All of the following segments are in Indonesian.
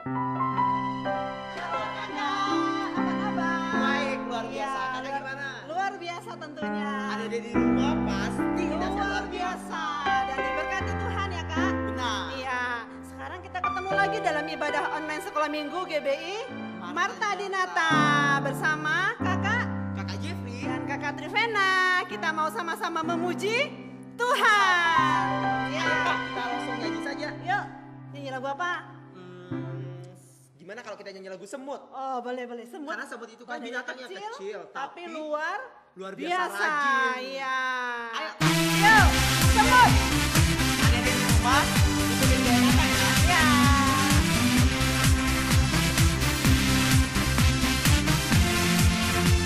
Halo kakak, apa kabar? Baik, luar biasa. Iya, Kakak gimana? Luar biasa tentunya. Ada di rumah pasti kita Luar biasa dan diberkati Tuhan ya kak. Benar. Iya, sekarang kita ketemu lagi dalam ibadah online sekolah minggu GBI Marta Dinata bersama kakak Kakak Jeffrey dan kakak Trivena. Kita mau sama-sama memuji Tuhan. Ya, kita langsung nyanyi saja. yuk nyanyi lagu apa? Gimana kalau kita nyanyi lagu semut? Oh boleh semut. Karena semut itu kan Badannya binatang yang kecil, tapi tapi luar biasa rajin. Iya. Ayo. Yuk, semut. Ada di rumah, ikutin gaya kakak ya. Ya.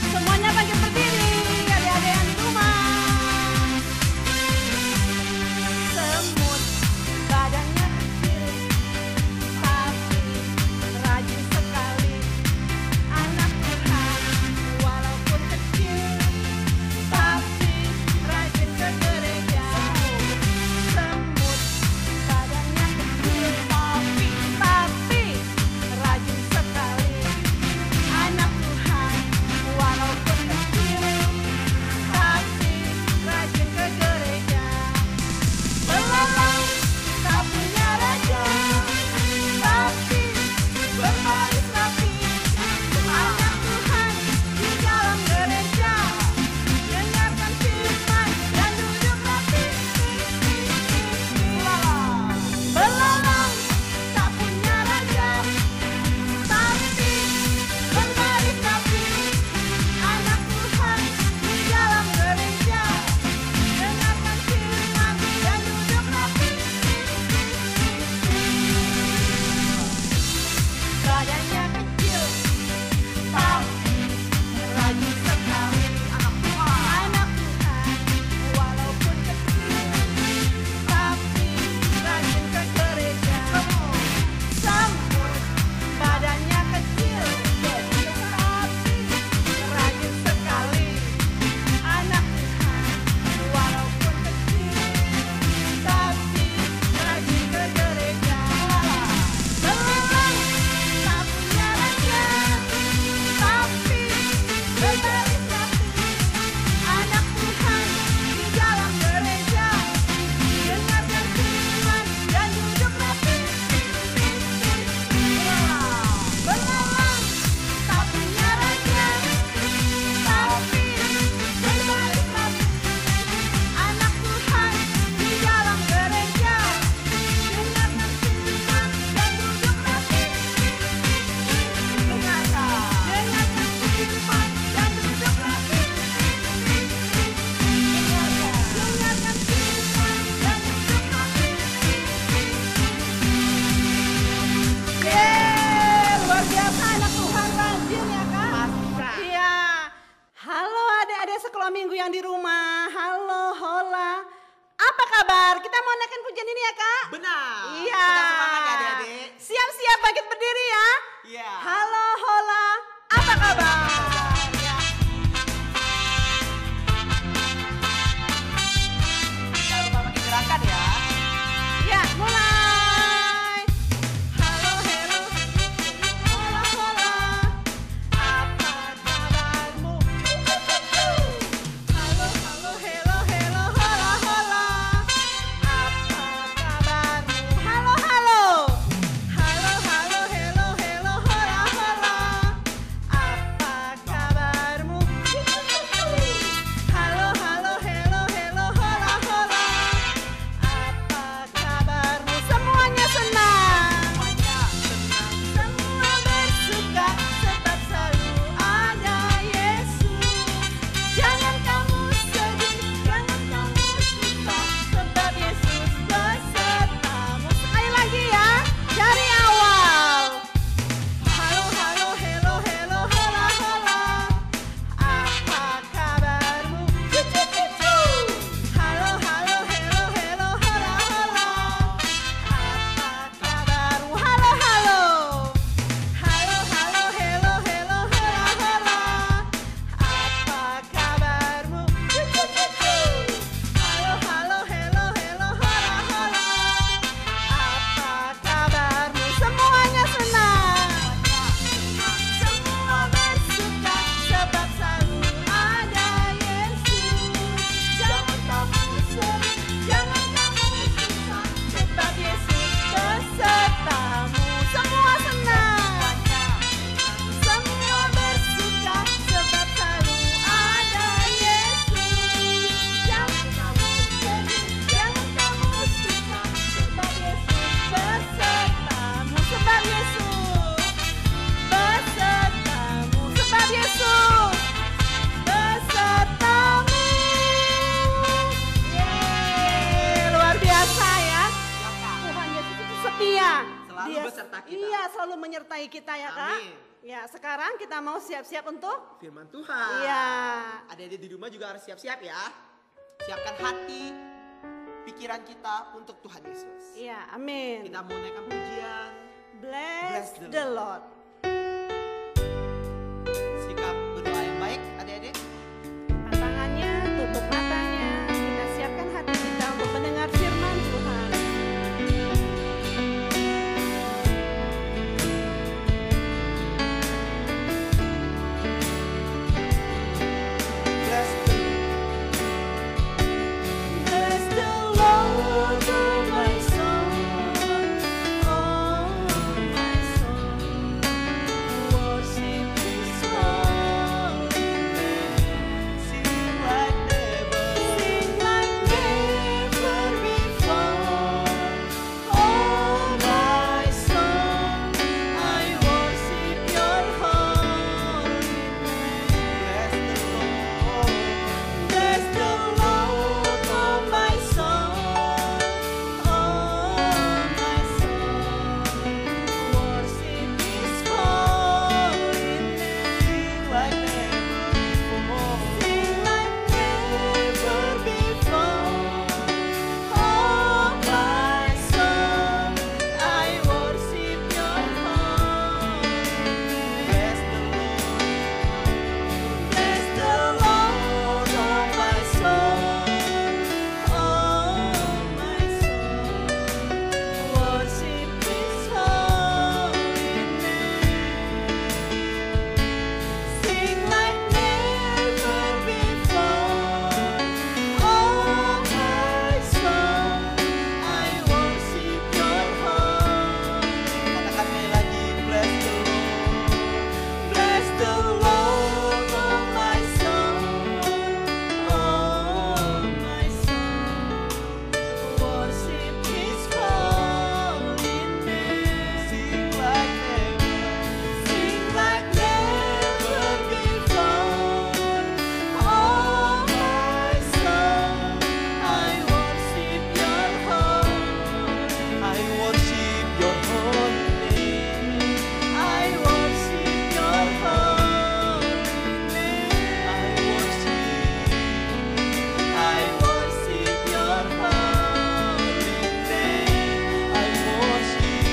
Semuanya bangkit berdiri, adik-adik yang di rumah. Semut badannya kecil, tapi rajin sekali. Anak Tuhan walaupun kecil, tapi rajin ke gereja. Semut badannya kecil, tapi rajin sekali. Anak Tuhan walaupun kecil, tapi rajin ke gereja. Belalang tak punya raja, tapi berbaris rapi. Anak Tuhan di dalam gereja, dengarkan firman dan duduk rapi. Belalang tak punya raja, tapi berbaris rapi. Anak Tuhan di dalam gereja, dengarkan firman dan duduk rapi. Badannya kecil, tapi rajin sekali. Anak Tuhan walaupun kecil, tapi rajin ke gereja. Semut badannya kecil, tapi rajin sekali. Anak Tuhan walaupun kecil, tapi rajin ke gereja. Belalang tak punya raja, tapi berbaris rapi. Anak Tuhan di dalam gereja, dengarkan firman dan duduk rapi. Belalang tak punya raja, tapi berbaris rapi. Anak Tuhan di dalam gereja, dengarkan firman dan duduk rapi. Dengarkan firman dan duduk rapi. Dengarkan firman dan duduk rapi. Luar biasa anak Tuhan rajin ya kak. Iya. Halo adik-adik sekolah minggu yang di rumah. Halo, hola. Apa kabar? Kita mau naikin pujian ini ya kak? Benar. Iya. Tetap semangat ya adik-adik. Siap-siap bangkit berdiri ya. Iya. Halo, hola. Apa kabar? Ya. Jangan lupa pakai gerakan ya. Ya, mulai. Halo, hello. Hola, hola. Apa kabarmu? Halo, halo, hello, hello. Hola, hola. Apa kabarmu? Halo, halo. Halo, halo, hello, hello. Hola, hola. Iya. Selalu beserta kita. Iya, selalu menyertai kita ya Kak. Amin. Ya, sekarang kita mau siap-siap untuk Firman Tuhan. Iya. Adik-adik di rumah juga harus siap-siap ya. Siapkan hati, pikiran kita untuk Tuhan Yesus. Iya, amin. Kita mau naikkan pujian. Bless the Lord. Sikap berdoa yang baik, adik-adik. Tangannya, tutup matanya. Kita siapkan hati kita untuk mendengar firman Tuhan. Bless the Bless the Lord, oh my soul, oh my soul. Worship His holy name. Sing like never. Sing like never before. Oh my soul, I worship Your holy name. Bless the Lord. Bless the Lord, oh my soul, oh my soul. Worship His holy name. Like never before. Sing like never before. Oh my soul, I worship Your holy Bless name. the Lord. Bless the Lord, oh my soul, oh my soul. Worship His holy name. Sing like never before. Oh my soul, I worship Your holy name. Katakan sekali lagi, bless the Lord. Bless the Lord, oh my soul, oh my soul. Worship His holy name. Sing like never. Sing like never before. Oh my soul, I worship Your holy I worship Your holy name. I worship Your holy name. I worship. I worship Your holy name. I worship.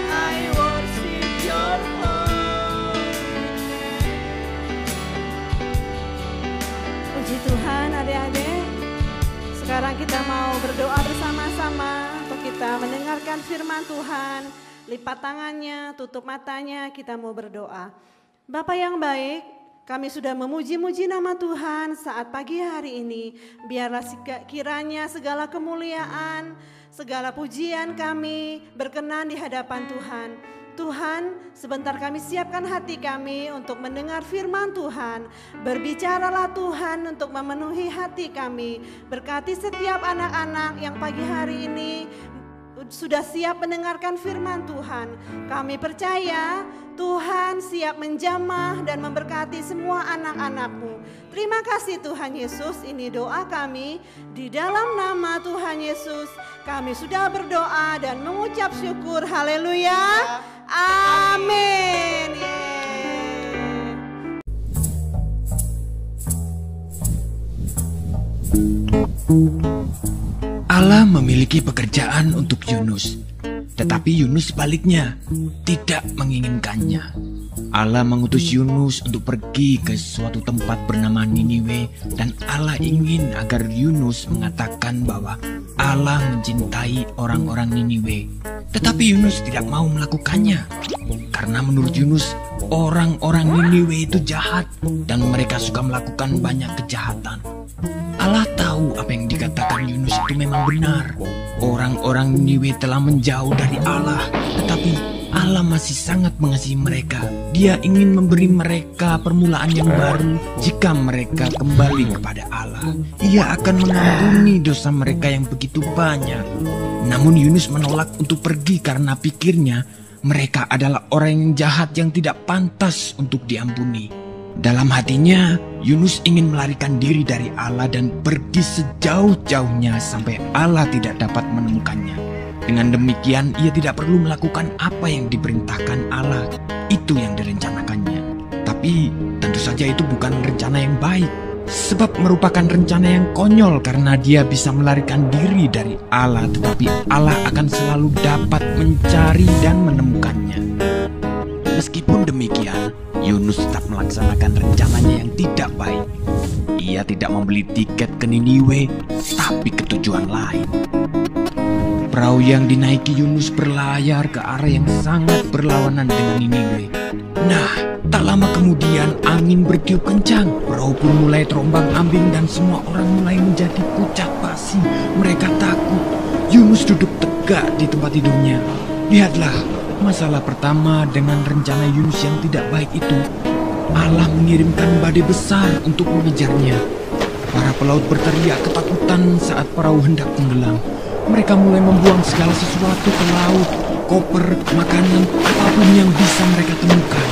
I worship Your holy name. Puji Tuhan adik-adik. Sekarang kita mau berdoa bersama-sama untuk kita mendengarkan firman Tuhan. Lipat tangannya, tutup matanya, kita mau berdoa. Bapa yang baik, kami sudah memuji-muji nama Tuhan saat pagi hari ini. Biarlah kiranya segala kemuliaan, segala pujian kami berkenan di hadapan Tuhan. Tuhan, sebentar kami siapkan hati kami untuk mendengar firman Tuhan. Berbicaralah Tuhan untuk memenuhi hati kami. Berkati setiap anak-anak yang pagi hari ini sudah siap mendengarkan firman Tuhan. Kami percaya Tuhan siap menjamah dan memberkati semua anak-anak-Mu. Terima kasih Tuhan Yesus, ini doa kami. Di dalam nama Tuhan Yesus kami sudah berdoa dan mengucap syukur. Haleluya. Amin. Allah memiliki pekerjaan untuk Yunus, tetapi Yunus sebaliknya tidak menginginkannya. Allah mengutus Yunus untuk pergi ke suatu tempat bernama Niniwe, dan Allah ingin agar Yunus mengatakan bahwa Allah mencintai orang-orang Niniwe. Tetapi Yunus tidak mau melakukannya, karena menurut Yunus orang-orang Niniwe itu jahat dan mereka suka melakukan banyak kejahatan. Allah tahu apa yang dikatakan Yunus itu memang benar. Orang-orang Niniwe telah menjauh dari Allah, tetapi Allah masih sangat mengasihi mereka. Dia ingin memberi mereka permulaan yang baru jika mereka kembali kepada Allah. Ia akan mengampuni dosa mereka yang begitu banyak. Namun Yunus menolak untuk pergi karena pikirnya mereka adalah orang yang jahat yang tidak pantas untuk diampuni. Dalam hatinya, Yunus ingin melarikan diri dari Allah dan pergi sejauh-jauhnya sampai Allah tidak dapat menemukannya. Dengan demikian, ia tidak perlu melakukan apa yang diperintahkan Allah. Itu yang direncanakannya. Tapi tentu saja itu bukan rencana yang baik. Sebab merupakan rencana yang konyol karena dia bisa melarikan diri dari Allah, tetapi Allah akan selalu dapat mencari dan menemukannya. Meskipun demikian, Yunus tetap melaksanakan rencananya yang tidak baik. Ia tidak membeli tiket ke Niniwe, tapi ke tujuan lain. Perahu yang dinaiki Yunus berlayar ke arah yang sangat berlawanan dengan Niniwe. Nah, tak lama kemudian angin bertiup kencang. Perahu pun mulai terombang-ambing dan semua orang mulai menjadi pucat pasi. Mereka takut. Yunus duduk tegak di tempat tidurnya. Lihatlah, masalah pertama dengan rencana Yunus yang tidak baik itu. Allah mengirimkan badai besar untuk mengejarnya. Para pelaut berteriak ketakutan saat perahu hendak tenggelam. Mereka mulai membuang segala sesuatu ke laut, koper, makanan, apapun yang bisa mereka temukan.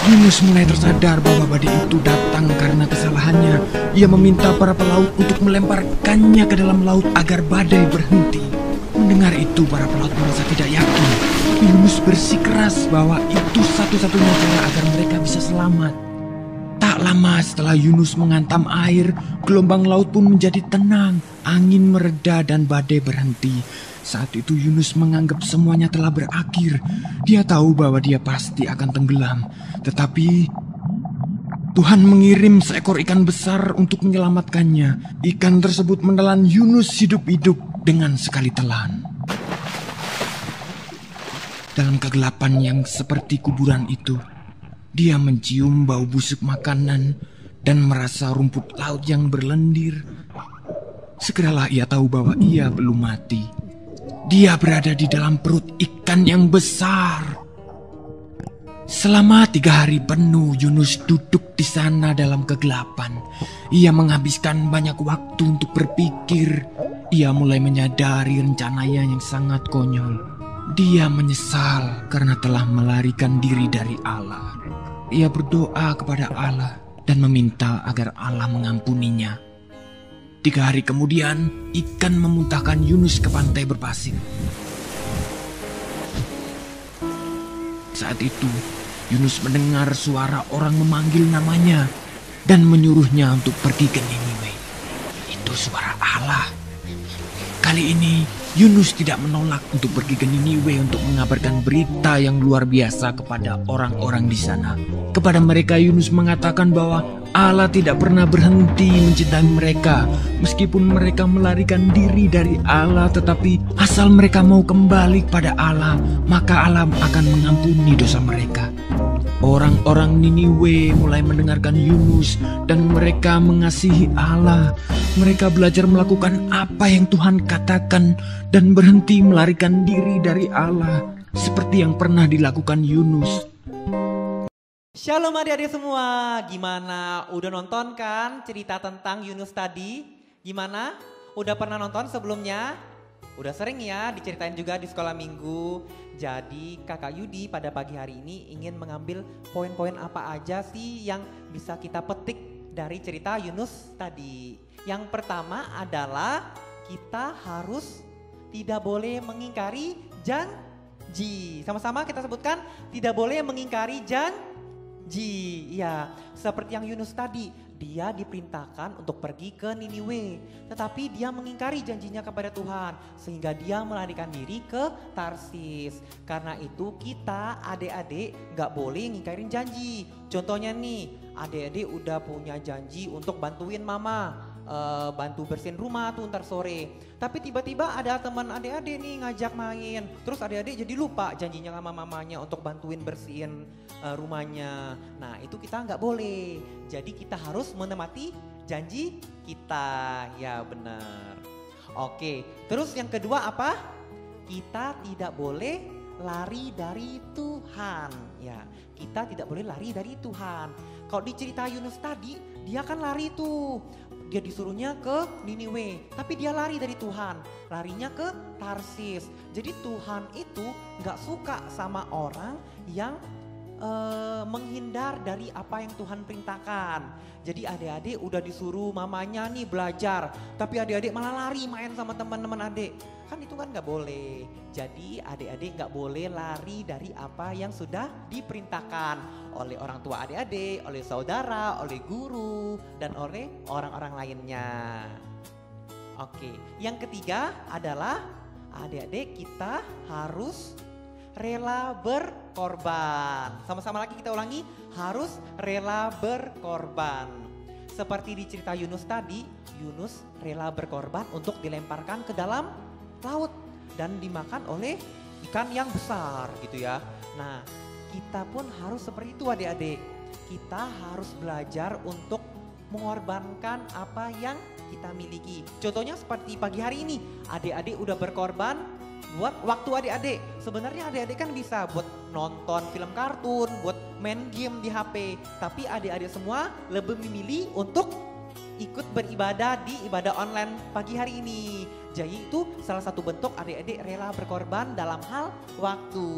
Yunus mulai tersadar bahwa badai itu datang karena kesalahannya. Ia meminta para pelaut untuk melemparkannya ke dalam laut agar badai berhenti. Mendengar itu, para pelaut merasa tidak yakin. Yunus bersikeras bahwa itu satu-satunya cara agar mereka bisa selamat. Tak lama setelah Yunus menghantam air, gelombang laut pun menjadi tenang. Angin mereda dan badai berhenti. Saat itu Yunus menganggap semuanya telah berakhir. Dia tahu bahwa dia pasti akan tenggelam. Tetapi Tuhan mengirim seekor ikan besar untuk menyelamatkannya. Ikan tersebut menelan Yunus hidup-hidup dengan sekali telan. Dalam kegelapan yang seperti kuburan itu, dia mencium bau busuk makanan dan merasa rumput laut yang berlendir. Segeralah ia tahu bahwa ia belum mati. Dia berada di dalam perut ikan yang besar. Selama 3 hari penuh Yunus duduk di sana dalam kegelapan. Ia menghabiskan banyak waktu untuk berpikir. Ia mulai menyadari rencananya yang sangat konyol. Dia menyesal karena telah melarikan diri dari Allah. Ia berdoa kepada Allah dan meminta agar Allah mengampuninya. 3 hari kemudian, ikan memuntahkan Yunus ke pantai berpasir. Saat itu, Yunus mendengar suara orang memanggil namanya dan menyuruhnya untuk pergi ke Niniwe. Itu suara Allah. Kali ini, Yunus tidak menolak untuk pergi ke Niniwe untuk mengabarkan berita yang luar biasa kepada orang-orang di sana. Kepada mereka, Yunus mengatakan bahwa Allah tidak pernah berhenti mencintai mereka. Meskipun mereka melarikan diri dari Allah, tetapi asal mereka mau kembali kepada Allah, maka Allah akan mengampuni dosa mereka. Orang-orang Niniwe mulai mendengarkan Yunus dan mereka mengasihi Allah. Mereka belajar melakukan apa yang Tuhan katakan dan berhenti melarikan diri dari Allah seperti yang pernah dilakukan Yunus. Shalom adik-adik semua, gimana? Udah nonton kan cerita tentang Yunus tadi? Gimana? Udah pernah nonton sebelumnya? Udah sering ya diceritain juga di sekolah minggu. Jadi kakak Yudi pada pagi hari ini ingin mengambil poin-poin apa aja sih yang bisa kita petik dari cerita Yunus tadi. Yang pertama adalah kita harus tidak boleh mengingkari janji. Sama-sama kita sebutkan, tidak boleh mengingkari janji. Ya, seperti yang Yunus tadi, dia diperintahkan untuk pergi ke Niniwe, tetapi dia mengingkari janjinya kepada Tuhan sehingga dia melarikan diri ke Tarsis. Karena itu kita adik-adik gak boleh ngingkarin janji. Contohnya nih, adik-adik udah punya janji untuk bantuin mama, bantu bersihin rumah tuh ntar sore. Tapi tiba-tiba ada teman adik-adik nih ngajak main. Terus adik-adik jadi lupa janjinya sama mamanya untuk bantuin bersihin rumahnya. Nah itu kita nggak boleh. Jadi kita harus menepati janji kita. Ya benar. Oke, terus yang kedua apa? Kita tidak boleh lari dari Tuhan. Ya, kita tidak boleh lari dari Tuhan. Kalau di cerita Yunus tadi, dia kan lari tuh. Dia disuruhnya ke Niniwe, tapi dia lari dari Tuhan, larinya ke Tarsis. Jadi Tuhan itu gak suka sama orang yang menghindar dari apa yang Tuhan perintahkan. Jadi adik-adik udah disuruh mamanya nih belajar, tapi adik-adik malah lari main sama teman-teman adik. Kan itu kan nggak boleh. Jadi adik-adik nggak boleh lari dari apa yang sudah diperintahkan oleh orang tua adik-adik, oleh saudara, oleh guru, dan oleh orang-orang lainnya. Oke, yang ketiga adalah adik-adik kita harus rela berkorban. Sama-sama lagi kita ulangi, harus rela berkorban. Seperti di cerita Yunus tadi, Yunus rela berkorban untuk dilemparkan ke dalam laut dan dimakan oleh ikan yang besar gitu ya. Nah, kita pun harus seperti itu adik-adik. Kita harus belajar untuk mengorbankan apa yang kita miliki. Contohnya seperti pagi hari ini, adik-adik udah berkorban buat waktu adik-adik. Sebenarnya adik-adik kan bisa buat nonton film kartun, buat main game di HP. Tapi adik-adik semua lebih memilih untuk ikut beribadah di ibadah online pagi hari ini. Jadi itu salah satu bentuk adik-adik rela berkorban dalam hal waktu.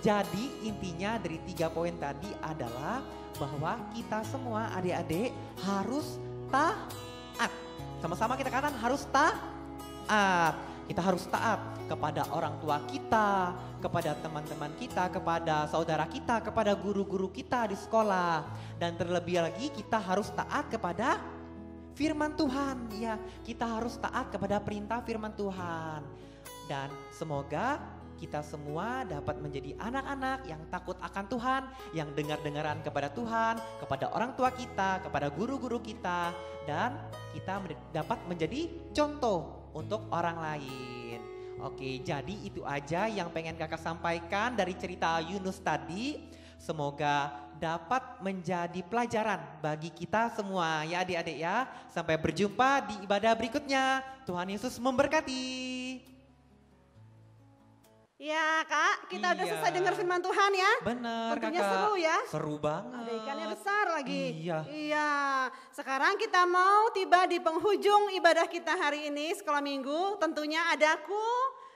Jadi intinya dari 3 poin tadi adalah bahwa kita semua adik-adik harus taat. Sama-sama kita katakan harus taat. Kita harus taat kepada orang tua kita, kepada teman-teman kita, kepada saudara kita, kepada guru-guru kita di sekolah. Dan terlebih lagi kita harus taat kepada firman Tuhan. Ya, kita harus taat kepada perintah firman Tuhan. Dan semoga kita semua dapat menjadi anak-anak yang takut akan Tuhan, yang dengar-dengaran kepada Tuhan, kepada orang tua kita, kepada guru-guru kita. Dan kita dapat menjadi contoh untuk orang lain. Oke, jadi itu aja yang pengen kakak sampaikan dari cerita Yunus tadi. Semoga dapat menjadi pelajaran bagi kita semua ya adik-adik ya. Sampai berjumpa di ibadah berikutnya. Tuhan Yesus memberkati. Ya Kak, kita udah Iya. selesai dengar firman Tuhan ya. Bener Tentunya kakak. seru ya. Seru banget. Ada ikannya besar lagi. Iya. Iya. Sekarang kita mau tiba di penghujung ibadah kita hari ini sekolah minggu. Tentunya ada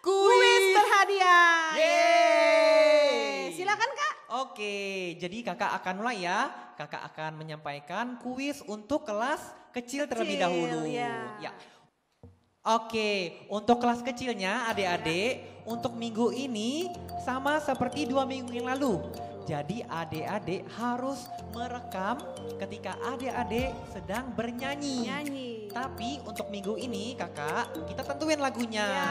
kuis berhadiah. Yeay. Silakan Kak. Oke, jadi kakak akan mulai ya. Kakak akan menyampaikan kuis untuk kelas kecil terlebih Kecil, dahulu. ya. Ya. Oke, untuk kelas kecilnya adik-adik, untuk minggu ini sama seperti 2 minggu yang lalu. Jadi adik-adik harus merekam ketika adik-adik sedang bernyanyi. Nyanyi. Tapi untuk minggu ini kakak, kita tentuin lagunya. Ya.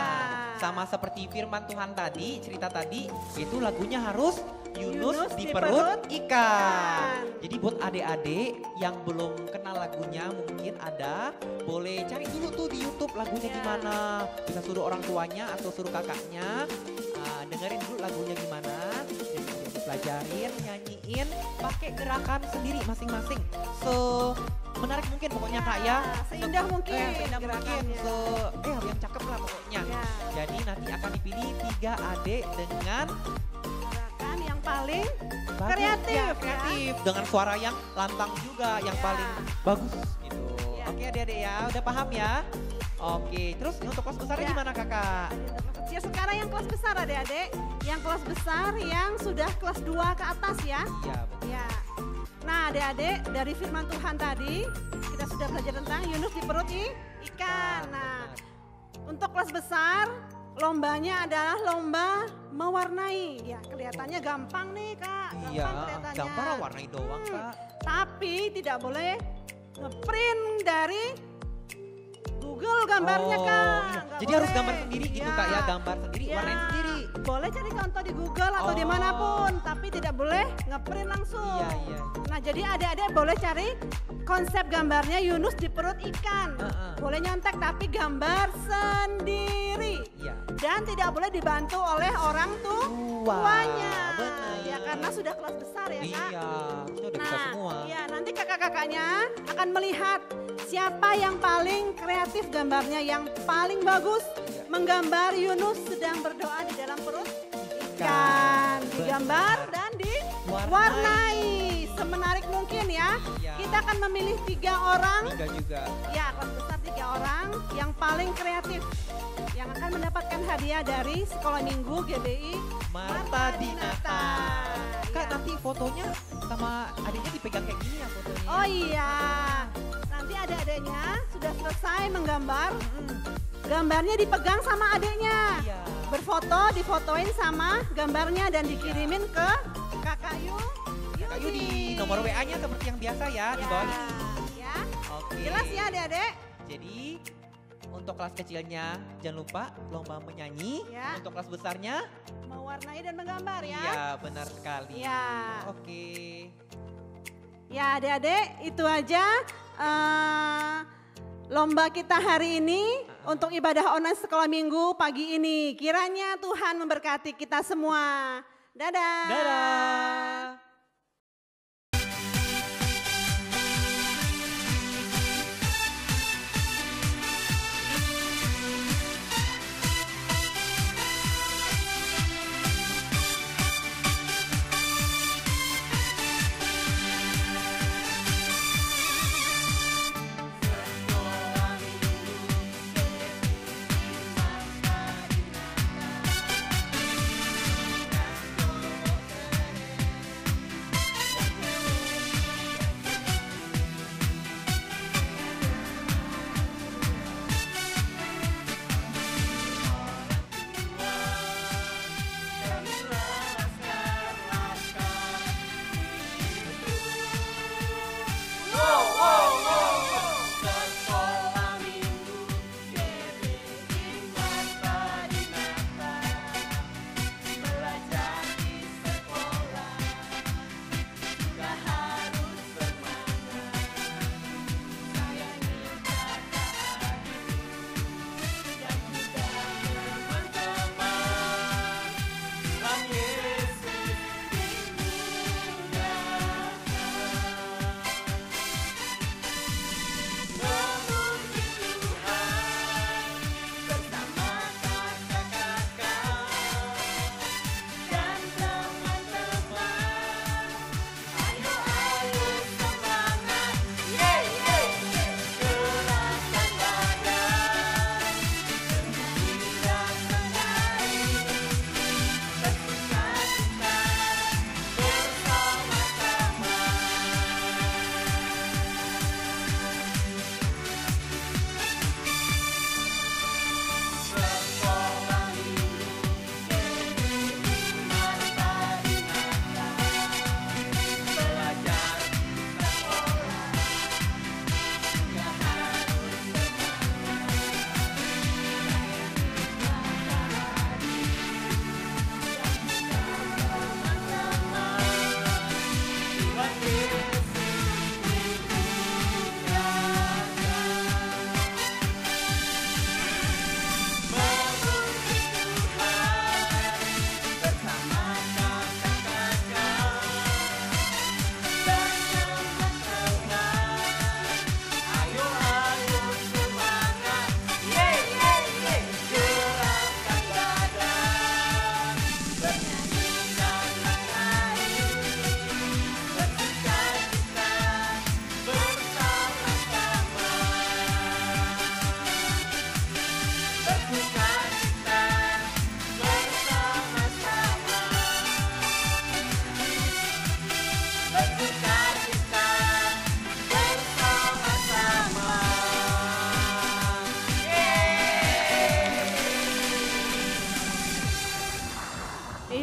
Sama seperti firman Tuhan tadi, cerita tadi, itu lagunya harus Yunus Yunus di di perut perut ikan. ikan. Jadi buat adik-adik yang belum kenal lagunya mungkin ada, boleh cari dulu tuh di YouTube lagunya Ya. gimana. Bisa suruh orang tuanya atau suruh kakaknya dengerin dulu lagunya gimana. Jadi dipelajarin, nyanyiin, pakai gerakan sendiri masing-masing. Menarik mungkin pokoknya kak ya. Seindah mungkin Seindah mungkin. gerakannya. Yang cakep lah pokoknya. Ya. Jadi nanti akan dipilih 3 adik dengan Gerakan yang paling bagus, kreatif, ya, ya. kreatif dengan suara yang lantang juga, yang Ya. paling bagus gitu. Ya. Oke adik-adik ya, udah paham ya? Oke, terus untuk kelas besarnya Ya. gimana kakak? Ya sekarang yang kelas besar adik-adik, yang kelas besar yang sudah kelas 2 ke atas ya. Iya, betul. Ya. Nah adik-adik dari firman Tuhan tadi kita sudah belajar tentang Yunus di perut ikan. Nah untuk kelas besar lombanya adalah lomba mewarnai. Ya kelihatannya gampang nih kak, gampang Iya, kelihatannya. gampang lah warnai doang kak. Tapi tidak boleh ngeprint dari Google gambarnya Oh, kak. iya. Nggak Jadi harus boleh. gambar sendiri gitu kak ya, gambar sendiri, Ya, warnain sendiri. boleh cari contoh di Google atau Oh. dimanapun, tapi tidak boleh ngeprint langsung. Iya, iya. Nah jadi adik-adik boleh cari konsep gambarnya Yunus di perut ikan. Boleh nyontek tapi gambar sendiri. Iya. Dan tidak boleh dibantu oleh orang tuanya. bener. Ya karena sudah kelas besar ya kak. Iya, itu udah bisa semua. Iya nanti kakak-kakaknya akan melihat siapa yang paling kreatif gambarnya, yang paling bagus Iya. menggambar Yunus sedang berdoa di dalam perut ikan. Digambar Benar. dan diwarnai semenarik mungkin ya. Iya. Kita akan memilih 3 orang. 3 juga. Ya kelas besar 3 orang yang paling kreatif. yang akan mendapatkan hadiah dari Sekolah Minggu GBI Marta Dinata. Kak, Ya. nanti fotonya sama adiknya dipegang kayak gini ya fotonya. Oh iya, nanti adik-adiknya sudah selesai menggambar, gambarnya dipegang sama adiknya. Iya. Berfoto, difotoin sama gambarnya dan dikirimin ke Kakak Kak Yu di nomor WA-nya seperti yang biasa ya, di bawah ini. Ya, Oke. jelas ya adik-adik? Jadi untuk kelas kecilnya jangan lupa lomba menyanyi. Ya. Untuk kelas besarnya, Mewarnai dan menggambar ya. iya benar sekali. Ya. Oke. Ya adik-adik itu aja lomba kita hari ini untuk ibadah online sekolah minggu pagi ini. Kiranya Tuhan memberkati kita semua. Dadah. Dadah.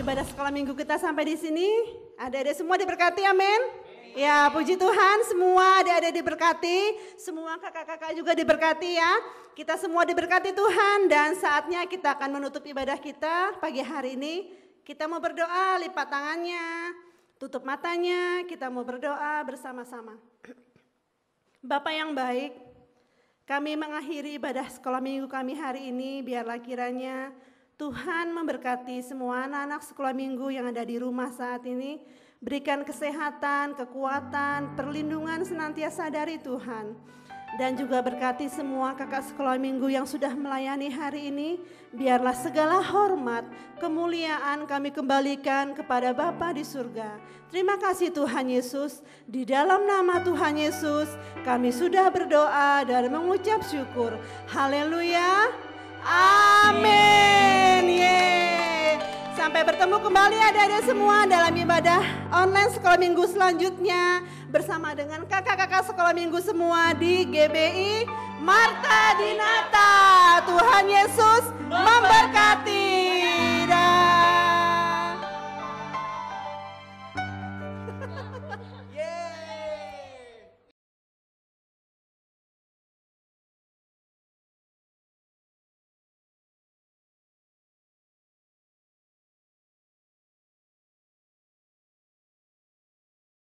Ibadah sekolah minggu kita sampai di sini. Adik-adik semua diberkati, amin. Ya, puji Tuhan, semua adik-adik diberkati, semua kakak-kakak juga diberkati ya. Kita semua diberkati Tuhan dan saatnya kita akan menutup ibadah kita pagi hari ini. Kita mau berdoa, lipat tangannya, tutup matanya, kita mau berdoa bersama-sama. Bapak yang baik, kami mengakhiri ibadah sekolah minggu kami hari ini, biarlah kiranya Tuhan memberkati semua anak-anak sekolah minggu yang ada di rumah saat ini. Berikan kesehatan, kekuatan, perlindungan senantiasa dari Tuhan. Dan juga berkati semua kakak sekolah minggu yang sudah melayani hari ini. Biarlah segala hormat, kemuliaan kami kembalikan kepada Bapa di surga. Terima kasih Tuhan Yesus. Di dalam nama Tuhan Yesus kami sudah berdoa dan mengucap syukur. Haleluya. Amin. Yeay. Sampai bertemu kembali adik-adik semua dalam ibadah online sekolah minggu selanjutnya bersama dengan kakak-kakak sekolah minggu semua di GBI Marta Dinata. Tuhan Yesus memberkati.